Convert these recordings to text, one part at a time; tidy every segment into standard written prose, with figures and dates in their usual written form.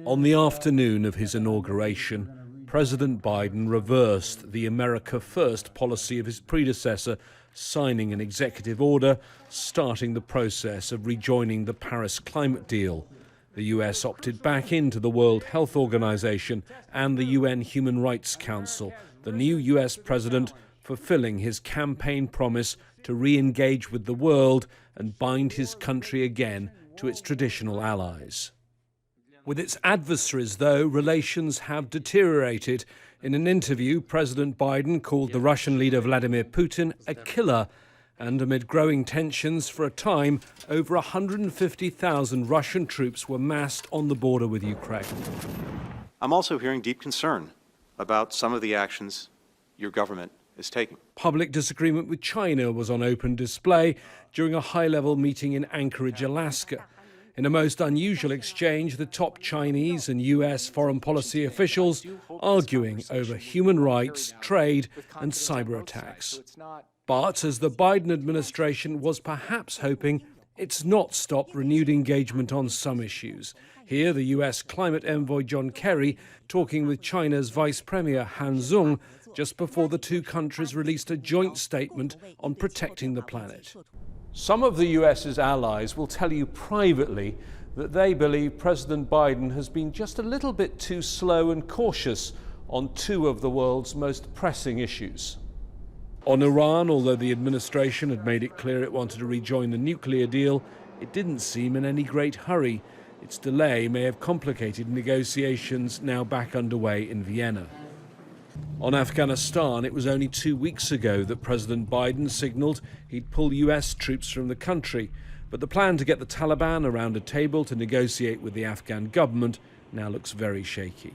On the afternoon of his inauguration, President Biden reversed the America First policy of his predecessor, signing an executive order starting the process of rejoining the Paris climate deal. The US opted back into the World Health Organization and the UN Human Rights Council, the new US president fulfilling his campaign promise to re-engage with the world and bind his country again to its traditional allies. With its adversaries, though, relations have deteriorated. In an interview, President Biden called the Russian leader Vladimir Putin a killer. And amid growing tensions, for a time, over 150,000 Russian troops were massed on the border with Ukraine. I'm also hearing deep concern about some of the actions your government is taking. Public disagreement with China was on open display during a high-level meeting in Anchorage, Alaska. In a most unusual exchange, the top Chinese and US foreign policy officials arguing over human rights, trade, and cyber attacks. But as the Biden administration was perhaps hoping, it's not stopped renewed engagement on some issues. Here, the US climate envoy John Kerry talking with China's Vice Premier Han Zheng just before the two countries released a joint statement on protecting the planet. Some of the US's allies will tell you privately that they believe President Biden has been just a little bit too slow and cautious on two of the world's most pressing issues. On Iran, although the administration had made it clear it wanted to rejoin the nuclear deal, it didn't seem in any great hurry. Its delay may have complicated negotiations now back underway in Vienna. On Afghanistan, it was only 2 weeks ago that President Biden signaled he'd pull US troops from the country, but the plan to get the Taliban around a table to negotiate with the Afghan government now looks very shaky.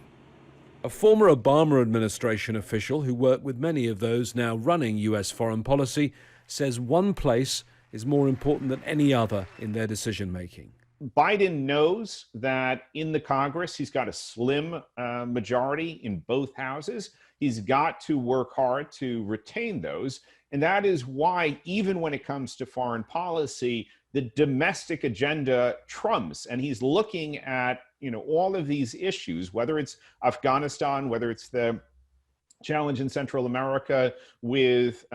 A former Obama administration official who worked with many of those now running US foreign policy says one place is more important than any other in their decision-making. Biden knows that in the Congress, he's got a slim majority in both houses. He's got to work hard to retain those. And that is why, even when it comes to foreign policy, the domestic agenda trumps. And he's looking at, all of these issues, whether it's Afghanistan, whether it's the challenge in Central America with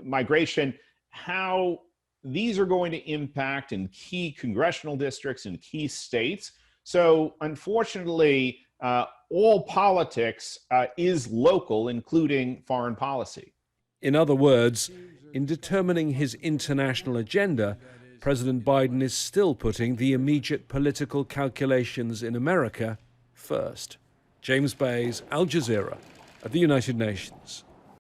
migration, how these are going to impact in key congressional districts and key states. So unfortunately, all politics is local, including foreign policy. In other words, in determining his international agenda, President Biden is still putting the immediate political calculations in America first. James Bays, Al Jazeera, at the United Nations.